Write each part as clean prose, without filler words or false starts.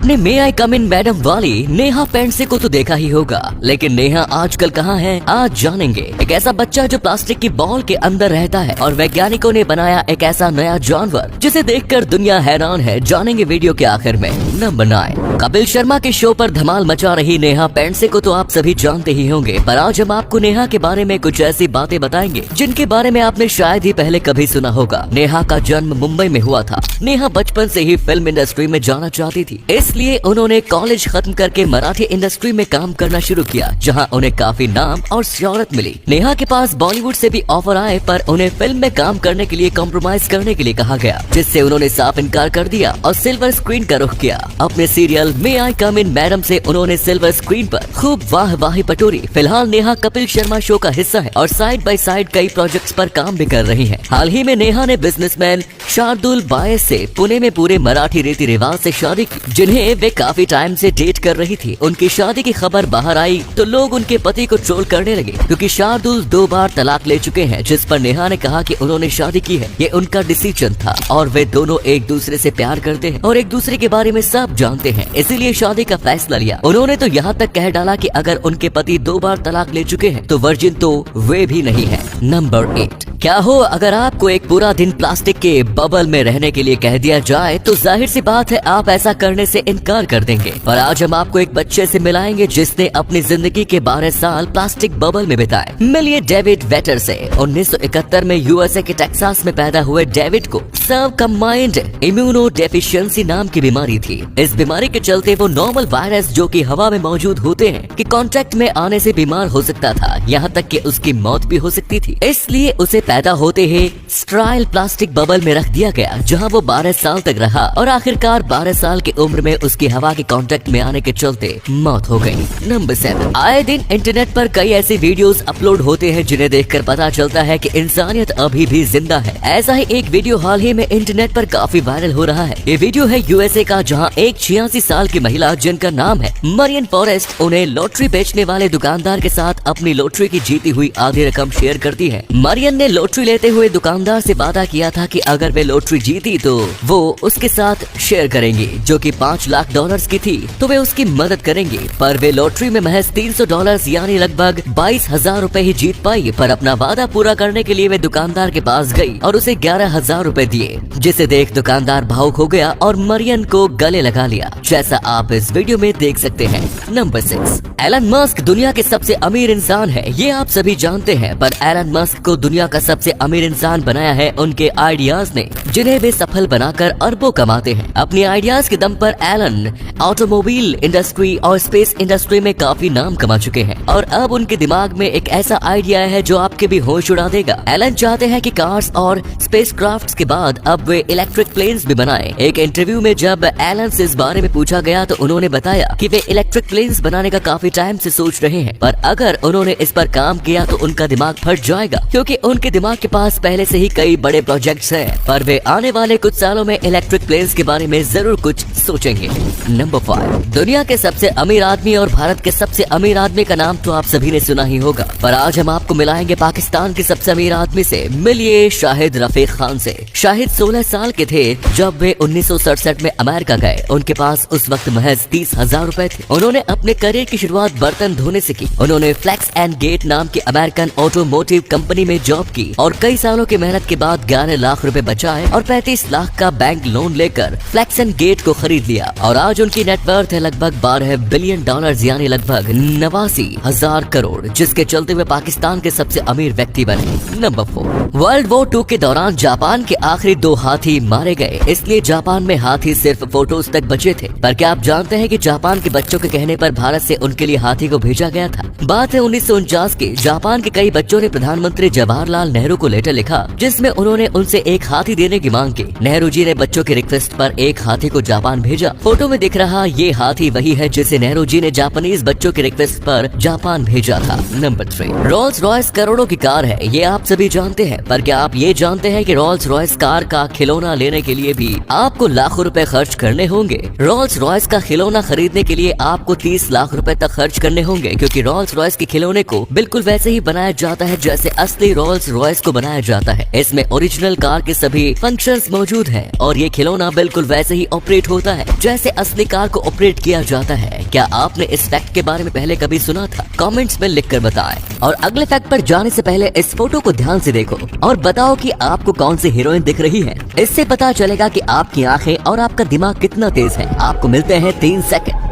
ने मे आई कम इन मैडम वाली नेहा पेंडसे को तो देखा ही होगा, लेकिन नेहा आजकल कहाँ है आज जानेंगे। एक ऐसा बच्चा जो प्लास्टिक की बॉल के अंदर रहता है और वैज्ञानिकों ने बनाया एक ऐसा नया जानवर जिसे देखकर दुनिया हैरान है। जानेंगे वीडियो के आखिर में। नंबर 9, कपिल शर्मा के शो पर धमाल मचा रही नेहा पेंडसे को तो आप सभी जानते ही होंगे, पर आज हम आपको नेहा के बारे में कुछ ऐसी बातें बताएंगे जिनके बारे में आपने शायद ही पहले कभी सुना होगा। नेहा का जन्म मुंबई में हुआ था। नेहा बचपन से ही फिल्म इंडस्ट्री में जाना चाहती थी, इसलिए उन्होंने कॉलेज खत्म करके मराठी इंडस्ट्री में काम करना शुरू किया, जहां उन्हें काफी नाम और शोहरत मिली। नेहा के पास बॉलीवुड से भी ऑफर आए, पर उन्हें फिल्म में काम करने के लिए कॉम्प्रोमाइज करने के लिए कहा गया, जिससे उन्होंने साफ इनकार कर दिया और सिल्वर स्क्रीन का रुख किया। अपने सीरियल मे आई कम इन मैडम से उन्होंने सिल्वर स्क्रीन पर खूब वाहवाही बटोरी। फिलहाल नेहा कपिल शर्मा शो का हिस्सा है और साइड बाय साइड कई प्रोजेक्ट्स पर काम भी कर रही हैं। हाल ही में नेहा ने बिजनेसमैन शार्दुल बायस से पुणे में पूरे मराठी रीति रिवाज से शादी की, जिन्हें वे काफी टाइम से डेट कर रही थी। उनकी शादी की खबर बाहर आई तो लोग उनके पति को ट्रोल करने लगे, क्योंकि शार्दुल 2 बार तलाक ले चुके हैं, जिस पर नेहा ने कहा कि उन्होंने शादी की है, ये उनका डिसीजन था और वे दोनों एक दूसरे से प्यार करते हैं और एक दूसरे के बारे में सब जानते हैं, इसीलिए शादी का फैसला लिया। उन्होंने तो यहाँ तक कह डाला कि अगर उनके पति 2 बार तलाक ले चुके हैं तो वर्जिन तो वे भी नहीं है। नंबर 8, क्या हो अगर आपको एक पूरा दिन प्लास्टिक के बबल में रहने के लिए कह दिया जाए तो जाहिर सी बात है आप ऐसा करने से इनकार कर देंगे। और आज हम आपको एक बच्चे से मिलाएंगे जिसने अपनी जिंदगी के 12 साल प्लास्टिक बबल में बिताए। मिलिए डेविड वेटर से। 1971 में यूएसए के टेक्सास में पैदा हुए डेविड को सब कंबाइंड इम्यूनो डेफिशिएंसी नाम की बीमारी थी। इस बीमारी के चलते वो नॉर्मल वायरस जो कि हवा में मौजूद होते हैं कि कांटेक्ट में आने से बीमार हो सकता था, यहाँ तक कि उसकी मौत भी हो सकती थी। इसलिए उसे पैदा होते ही स्ट्राइल प्लास्टिक बबल में रख दिया गया, जहां वो 12 साल तक रहा और आखिरकार 12 साल की उम्र में उसकी हवा के कांटेक्ट में आने के चलते मौत हो गई। नंबर 7, आए दिन इंटरनेट पर कई ऐसे वीडियोस अपलोड होते हैं जिन्हें देखकर पता चलता है कि इंसानियत अभी भी जिंदा है। ऐसा ही एक वीडियो हाल ही में इंटरनेट पर काफी वायरल हो रहा है। ये वीडियो है यूएसए का, जहां एक 86 साल की महिला जिनका नाम है मरियन फॉरेस्ट उन्हें लॉटरी बेचने वाले दुकानदार के साथ अपनी लॉटरी की जीती हुई आधी रकम शेयर करती है। मरियन ने लॉटरी लेते हुए दुकानदार से वादा किया था कि अगर वे लॉटरी जीती तो वो उसके साथ शेयर करेंगी, जो कि $5 लाख की थी, तो वे उसकी मदद करेंगे। पर वे लॉटरी में महज $300 यानी लगभग 22,000 रुपए ही जीत पाई। पर अपना वादा पूरा करने के लिए वे दुकानदार के पास गई और उसे 11,000 रुपए दिए, जिसे देख दुकानदार भावुक हो गया और मरियन को गले लगा लिया, जैसा आप इस वीडियो में देख सकते हैं। नंबर 6, एलन मस्क दुनिया के सबसे अमीर इंसान है, ये आप सभी जानते हैं, पर एलन मस्क को दुनिया का सबसे अमीर इंसान बनाया है उनके आइडियाज ने, जिन्हें वे सफल बनाकर अरबों कमाते हैं। अपनी आइडियाज के दम पर एलन ऑटोमोबाइल इंडस्ट्री और स्पेस इंडस्ट्री में काफी नाम कमा चुके हैं और अब उनके दिमाग में एक ऐसा आइडिया है जो आपके भी होश उड़ा देगा। एलन चाहते हैं कि कार्स और स्पेस क्राफ्ट के बाद अब वे इलेक्ट्रिक प्लेन्स भी बनाए। एक इंटरव्यू में जब एलन से इस बारे में पूछा गया तो उन्होंने बताया कि वे इलेक्ट्रिक प्लेन्स बनाने का काफी टाइम से सोच रहे हैं, पर अगर उन्होंने इस पर काम किया तो उनका दिमाग फट जाएगा, क्योंकि उनके दिमाग के पास पहले से ही कई बड़े प्रोजेक्ट्स हैं, पर वे आने वाले कुछ सालों में इलेक्ट्रिक प्लेन्स के बारे में जरूर कुछ सोचेंगे। नंबर 5, दुनिया के सबसे अमीर आदमी और भारत के सबसे अमीर आदमी का नाम तो आप सभी ने सुना ही होगा, पर आज हम आपको मिलाएंगे पाकिस्तान के सबसे अमीर आदमी से। मिलिए शाहिद रफीक खान से। शाहिद 16 साल के थे जब वे 1967 में अमेरिका गए। उनके पास उस वक्त महज 30,000 रुपए थे। उन्होंने अपने करियर की शुरुआत बर्तन धोने से की। उन्होंने फ्लेक्स एंड गेट नाम की अमेरिकन ऑटोमोटिव कंपनी में जॉब की और कई सालों की मेहनत के बाद 11 लाख रुपए बचाए और 35 लाख का बैंक लोन लेकर फ्लेक्स एंड गेट को खरीद लिया और आज उनकी नेटवर्थ है लगभग $12 बिलियन यानी लगभग 89,000 करोड़, जिसके चलते वे पाकिस्तान के सबसे अमीर व्यक्ति बने। नंबर 4, वर्ल्ड वॉर 2 के दौरान जापान के आखिरी 2 हाथी मारे गए, इसलिए जापान में हाथी सिर्फ फोटोज तक बचे थे। पर क्या आप जानते हैं कि जापान के बच्चों के कहने पर भारत से उनके लिए हाथी को भेजा गया था? बात है 1949 की। जापान के कई बच्चों ने प्रधानमंत्री जवाहरलाल नेहरू को लेटर लिखा, जिसमें उन्होंने उनसे एक हाथी देने की मांग की। नेहरू जी ने बच्चों की रिक्वेस्ट पर एक हाथी को जापान भेजा। फोटो में दिख रहा ये हाथी वही है जिसे नेहरू जी ने जापानीज बच्चों की रिक्वेस्ट पर जापान भेजा था। नंबर 3, रोल्स रॉयस करोड़ों की कार है, ये आप सभी जानते हैं, पर क्या आप ये जानते हैं कि रोल्स रॉयस कार का खिलौना लेने के लिए भी आपको लाखों रुपए खर्च करने होंगे। रोल्स रॉयस का खिलौना खरीदने के लिए आपको 30 लाख रुपए तक खर्च करने होंगे, क्योंकि रोल्स रॉयस के खिलौने को बिल्कुल वैसे ही बनाया जाता है जैसे असली रोल्स रॉयस को बनाया जाता है। इसमें ओरिजिनल कार के सभी फंक्शंस मौजूद हैं और ये खिलौना बिल्कुल वैसे ही ऑपरेट होता है जैसे असली कार को ऑपरेट किया जाता है। क्या आपने इस फैक्ट के बारे में पहले कभी सुना था? कमेंट्स में लिखकर बताएं। और अगले फैक्ट पर जाने से पहले इस फोटो को ध्यान से देखो और बताओ कि आपको कौन सी हीरोइन दिख रही है। इससे पता चलेगा कि आपकी आंखें और आपका दिमाग कितना तेज है। आपको मिलते हैं 3 सेकंड।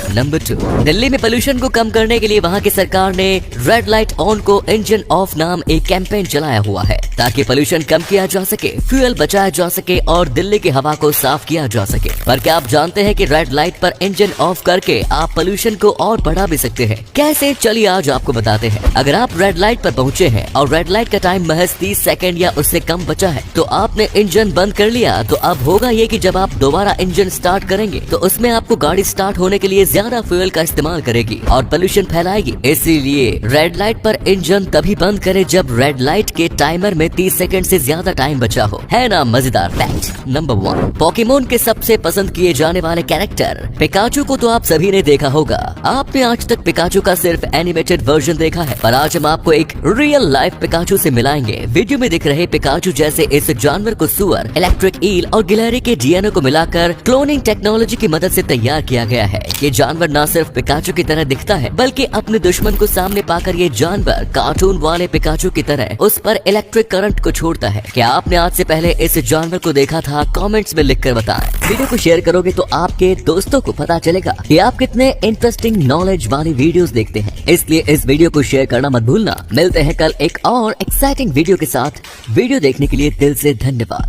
नंबर 2, दिल्ली में पोल्यूशन को कम करने के लिए वहां की सरकार ने रेड लाइट ऑन को इंजन ऑफ नाम एक कैंपेन चलाया हुआ है ताकि पोल्यूशन कम किया जा सके, फ्यूल बचाया जा सके और दिल्ली की हवा को साफ किया जा सके। पर क्या आप जानते हैं कि रेड लाइट पर इंजन ऑफ करके आप पोल्यूशन को और बढ़ा भी सकते हैं? कैसे? चलिए आज आपको बताते हैं। अगर आप रेड लाइट पर पहुंचे हैं और रेड लाइट का टाइम महज 30 सेकंड या उससे कम बचा है तो आपने इंजन बंद कर लिया, तो अब होगा ये कि जब आप दोबारा इंजन स्टार्ट करेंगे तो उसमें आपको गाड़ी स्टार्ट होने के लिए ज्यादा फ्यूल का इस्तेमाल करेगी और पोल्यूशन फैलाएगी। इसीलिए रेड लाइट पर इंजन तभी बंद करें जब रेड लाइट के टाइमर में 30 सेकंड से ज्यादा टाइम बचा हो। है ना मजेदार फैक्ट। नंबर 1, पोकेमोन के सबसे पसंद किए जाने वाले कैरेक्टर पिकाचू को तो आप सभी ने देखा होगा। आपने आज तक पिकाचू का सिर्फ एनिमेटेड वर्जन देखा है, पर आज हम आपको एक रियल लाइफ पिकाचू से मिलाएंगे। वीडियो में दिख रहे पिकाचू जैसे इस जानवर को सुअर, इलेक्ट्रिक ईल और गिलहरी के डीएनए को मिलाकर क्लोनिंग टेक्नोलॉजी की मदद से तैयार किया गया है। ये जानवर न सिर्फ पिकाचू की तरह दिखता है बल्कि अपने दुश्मन को सामने पाकर ये जानवर कार्टून वाले पिकाचू की तरह उस पर इलेक्ट्रिक करंट को छोड़ता है। क्या आपने आज से पहले इस जानवर को देखा था? कमेंट्स में लिखकर बताएं। वीडियो को शेयर करोगे तो आपके दोस्तों को पता चलेगा कि आप कितने इंटरेस्टिंग नॉलेज वाली वीडियोस देखते हैं, इसलिए इस वीडियो को शेयर करना मत भूलना। मिलते हैं कल एक और एक्साइटिंग वीडियो के साथ। वीडियो देखने के लिए दिल से धन्यवाद।